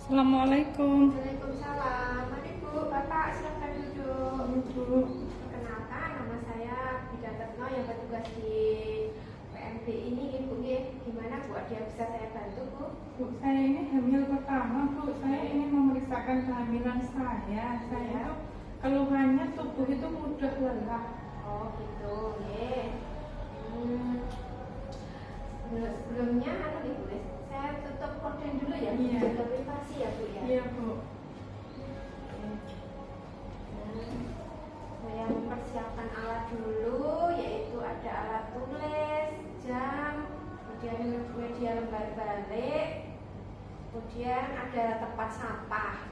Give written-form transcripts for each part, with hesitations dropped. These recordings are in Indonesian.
Assalamualaikum. Waalaikumsalam. Mari Bu, Bapak silakan duduk. Bu. Perkenalkan, nama saya Bidatno yang bertugas di PMB ini, Ibu. Gimana Bu? Ada yang bisa saya bantu, Bu? Bu, saya ini hamil pertama, Bu. Saya ingin memeriksakan kehamilan saya. Saya Ya. itu keluhannya tubuh itu mudah lelah. Oh gitu, Sebelumnya, Ibu, saya tutup korden dulu ya, Iya. jaga privasi ya Bu ya. Iya, Bu. Saya mempersiapkan alat dulu, yaitu ada alat tulis, jam, kemudian media lembar balik, kemudian ada tempat sampah.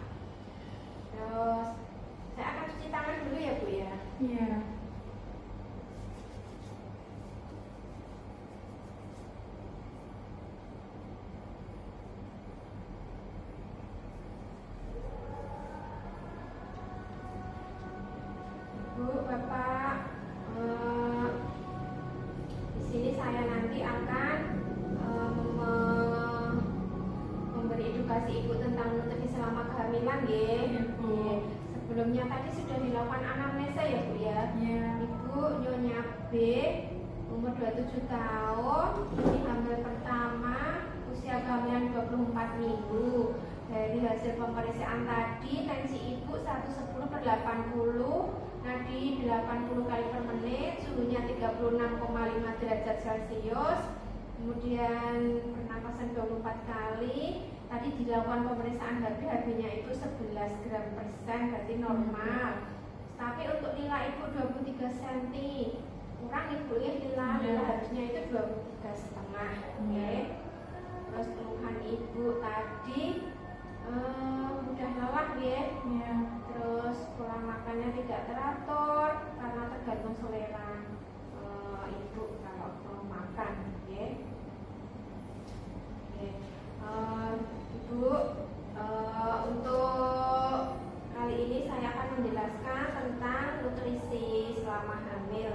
Terus saya akan cuci tangan dulu ya Bu ya. Iya. Bu, Bapak, di sini saya nanti akan memberi edukasi Ibu tentang nutrisi selama kehamilan, Iya, Bu. Sebelumnya tadi sudah dilakukan anamnesa ya Bu ya. Iya. Ibu Nyonya B, umur 27 tahun, ini hamil pertama, usia kehamilan 24 minggu. Dari hasil pemeriksaan tadi, tensi Ibu 110/80, nadi 80 kali per menit, suhunya 36,5 derajat Celcius, kemudian pernapasan 24 kali. Tadi dilakukan pemeriksaan HB-nya itu 11 gram persen, berarti normal. Tapi untuk nilai Ibu 23 cm, kurang Ibu ya, nilai harusnya itu 23,5. Terus keluhan Ibu tadi mudah lelah ya. Iya. Terus pola makannya tidak teratur karena tergantung selera Ibu kalau mau makan, Ibu, untuk kali ini saya akan menjelaskan tentang nutrisi selama hamil,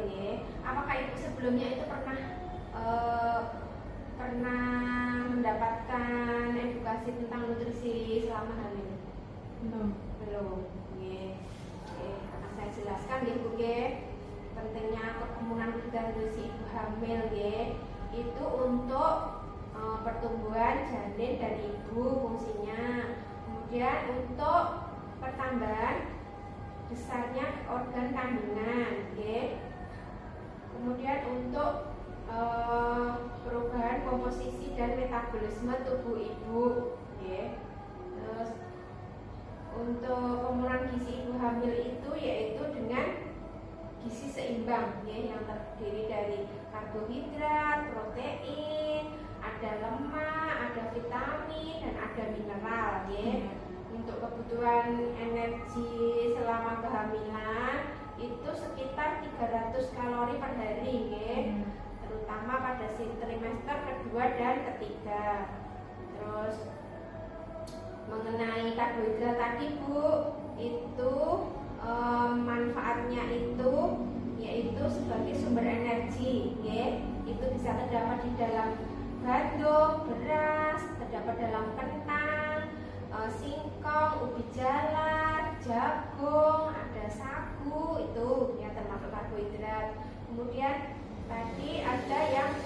Apakah Ibu sebelumnya itu pernah mendapatkan edukasi tentang nutrisi selama hamil? Belum. Akan saya jelaskan ya Bu, pentingnya kekemunan nutrisi ibu hamil, itu untuk pertumbuhan janin dan ibu fungsinya, kemudian untuk pertambahan besarnya organ kandungan, kemudian untuk perubahan komposisi dan metabolisme tubuh ibu, terus untuk pemenuhan gizi ibu hamil itu yaitu dengan gizi seimbang, yang terdiri dari karbohidrat, protein, ada lemak, ada vitamin, dan ada mineral, Untuk kebutuhan energi selama kehamilan itu sekitar 300 kalori per hari, terutama pada trimester kedua dan ketiga. Terus mengenai karbohidrat tadi Bu, itu manfaatnya itu yaitu sebagai sumber energi, itu bisa terdapat di dalam gandum, beras, terdapat dalam kentang, singkong, ubi jalar, jagung, ada sagu, itu ya termasuk karbohidrat. Kemudian tadi ada yang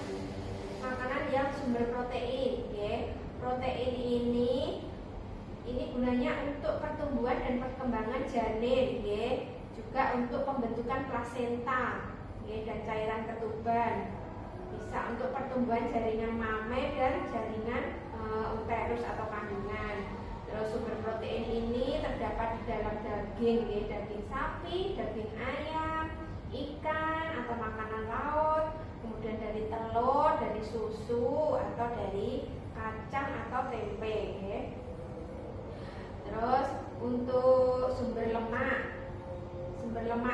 makanan yang sumber protein, Protein ini gunanya untuk pertumbuhan dan perkembangan janin, juga untuk pembentukan plasenta, dan cairan ketuban, bisa untuk pertumbuhan jaringan mame dan jaringan uterus atau kandungan. Terus sumber protein ini terdapat di dalam daging, daging sapi, daging ayam, ikan atau makanan laut, kemudian dari telur, dari susu atau dari kacang atau tempe, Terus untuk sumber lemak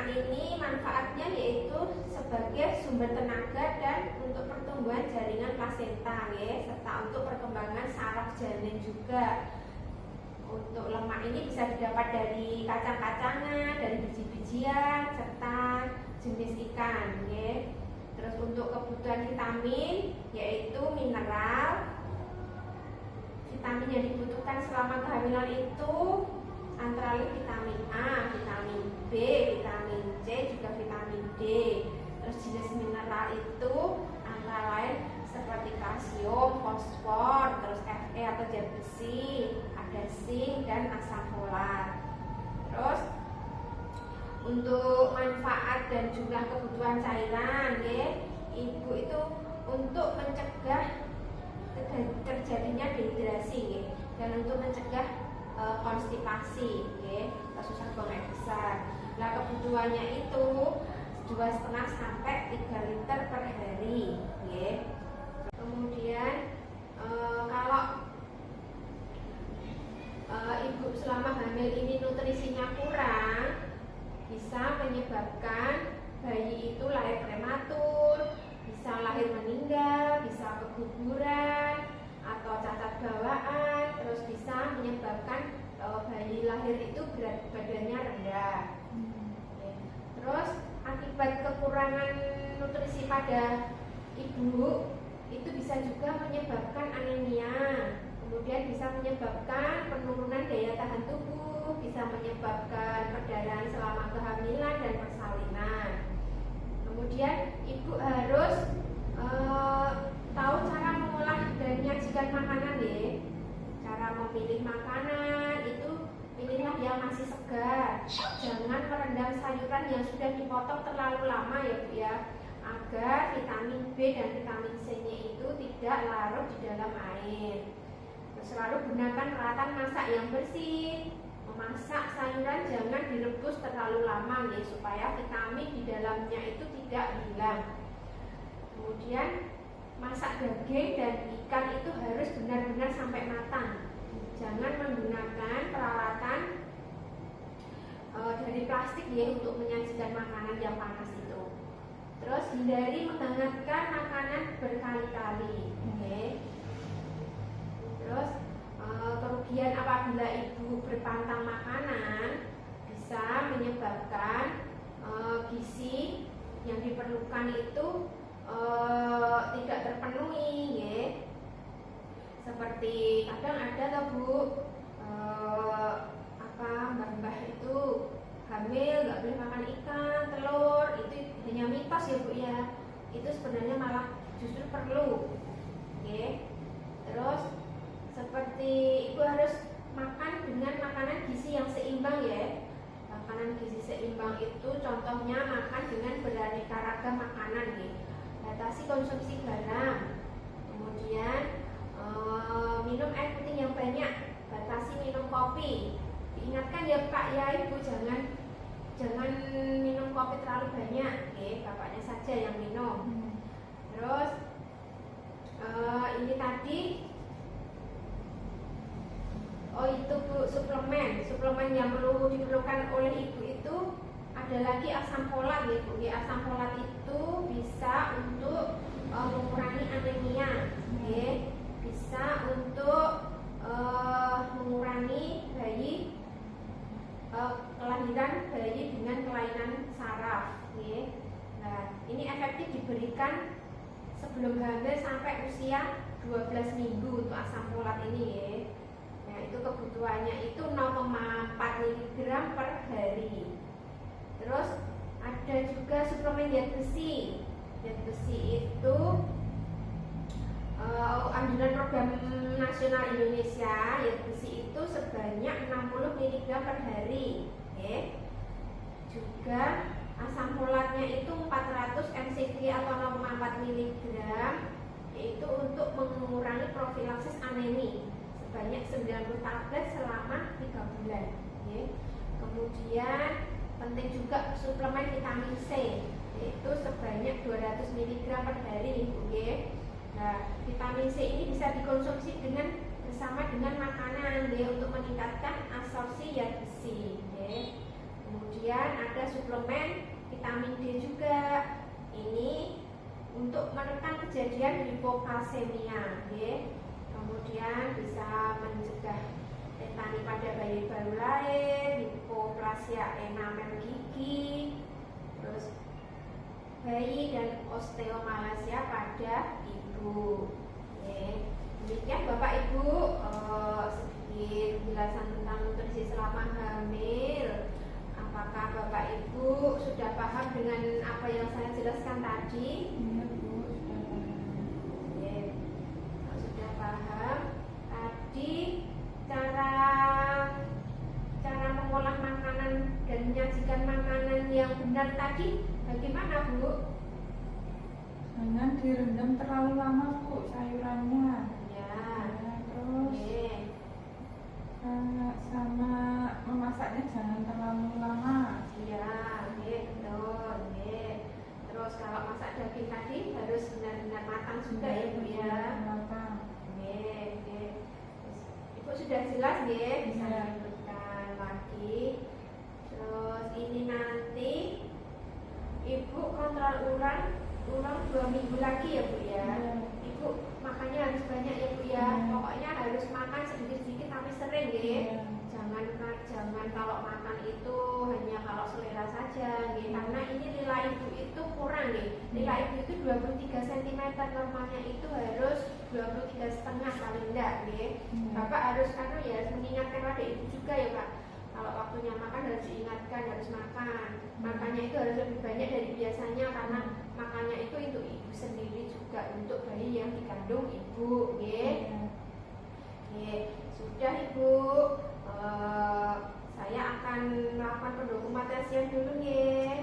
ini manfaatnya yaitu sebagai sumber tenaga dan untuk pertumbuhan jaringan plasenta, serta untuk perkembangan saraf janin juga. Untuk lemak ini bisa didapat dari kacang-kacangan, dari biji-bijian, serta jenis ikan, Terus untuk kebutuhan vitamin yaitu mineral, vitamin yang dibutuhkan selama kehamilan itu antara lain vitamin A, vitamin B, vitamin C, juga vitamin D. Terus jenis mineral itu antara lain seperti kalsium, fosfor, terus Fe atau zat besi, ada zinc dan asam folat. Terus untuk manfaat dan jumlah kebutuhan cairan, ya, ibu itu untuk mencegah terjadinya dehidrasi, ya, dan untuk mencegah konstipasi, ya, susah buang air besar. Nah, kebutuhannya itu 2,5 sampai 3 liter per hari, ya. Kemudian kalau ibu selama hamil ini nutrisinya kurang, bisa menyebabkan bayi itu lahir prematur, bisa lahir meninggal, bisa keguguran atau cacat bawaan, terus bisa menyebabkan bayi lahir itu berat badannya rendah. Terus akibat kekurangan nutrisi pada ibu itu bisa juga menyebabkan anemia, kemudian bisa menyebabkan penurunan daya tahan tubuh, bisa menyebabkan perdarahan selama kehamilan dan persalinan. Kemudian ibu harus tahu cara mengolah dan menyajikan makanan, ya. Cara memilih makanan itu pilihlah yang masih segar. Jangan merendam sayuran yang sudah dipotong terlalu lama, ya Bu, ya, agar vitamin B dan vitamin C-nya itu tidak larut di dalam air. Selalu gunakan peralatan masak yang bersih. Memasak sayuran jangan direbus terlalu lama, ya, supaya vitamin di dalamnya itu tidak hilang. Kemudian masak daging dan ikan itu harus benar-benar sampai matang. Jangan menggunakan peralatan dari plastik, ya, untuk menyajikan makanan yang panas itu. Terus hindari menghangatkan makanan berkali-kali, okay. Terus kerugian apabila ibu berpantang makanan bisa menyebabkan gizi yang diperlukan itu tidak terpenuhi, ya. Seperti kadang ada tuh Bu, mbah itu hamil nggak boleh makan ikan, telur, itu hanya mitos, ya Bu, ya. Itu sebenarnya malah justru perlu, ya. Terus seperti ibu harus makan dengan makanan gizi yang seimbang, ya. Makanan gizi seimbang itu contohnya makan dengan beraneka ragam makanan, ya. Batasi konsumsi garam, kemudian minum air putih yang banyak, batasi minum kopi. Diingatkan, ya Pak, ya Ibu, jangan minum kopi terlalu banyak, ya, bapaknya saja yang minum. Terus ini tadi itu Bu, suplemen yang perlu diperlukan oleh ibu itu ada lagi asam folat, ya Bu. Asam folat itu bisa untuk mengurangi anemia, ya. Bisa untuk mengurangi kelahiran bayi dengan kelainan saraf, ya. Nah, ini efektif diberikan sebelum hamil sampai usia 12 minggu untuk asam folat ini, ya. Nah, itu kebutuhannya itu 0,4 mg per hari. Terus ada juga suplemen zat besi. Zat besi itu anjuran program nasional Indonesia, zat besi itu sebanyak 60 mg per hari, ya. Juga asam folatnya itu 400 mcg atau 0,4 mg, yaitu untuk mengurangi profilaksis anemi sebanyak 90 tablet selama 3 bulan, ya. Kemudian penting juga suplemen vitamin C, yaitu sebanyak 200 mg per hari, Ibu, ya. Nah, vitamin C ini bisa dikonsumsi bersama dengan makanan, ya, untuk meningkatkan absorpsi zat besi, ya. Kemudian ada suplemen vitamin D juga. Ini untuk menekan kejadian hipokalsemia, ya. Kemudian bisa mencegah tetani pada bayi baru lahir, hipoplasia enamel gigi, terus bayi dan osteomalacia pada ibu, ya. Demikian Bapak Ibu sedikit penjelasan tentang nutrisi selama hamil. Apakah Bapak Ibu sudah paham dengan apa yang saya jelaskan tadi? Iya Bu, sudah paham. Oke. Kalau sudah paham, tadi cara mengolah makanan dan menyajikan makanan yang benar tadi bagaimana Bu? Jangan direndam terlalu lama Bu sayurannya. Ya. Ya, terus Oke. sama memasaknya jangan terlalu lama. Iya, oke, betul. Oke. Terus kalau masak daging tadi harus benar-benar matang juga ya Bu ya. Matang. Oke, oke. Ibu sudah jelas ya, bisa Iya. lanjutkan lagi. Terus ini nanti Ibu kontrol ulang 2 minggu lagi ya Bu ya. Iya. Ibu makannya harus banyak ya Bu ya. Iya. Pokoknya harus makan sedikit-sedikit tapi sering ya. Iya. Jangan kalau makan itu hanya kalau selera saja nggih. Karena ini nilai ibu itu kurang nggih. Nilai ibu itu 23 cm, normalnya itu harus 23,5 paling enggak nggih. Bapak harus ya mengingatkan pada ibu juga ya Pak. Kalau waktunya makan harus diingatkan harus makan. Makannya itu harus lebih banyak dari biasanya karena makannya itu untuk ibu sendiri juga untuk bayi yang dikandung ibu nggih. Oke, sudah Ibu. Saya akan melakukan pendokumentasian dulu ya.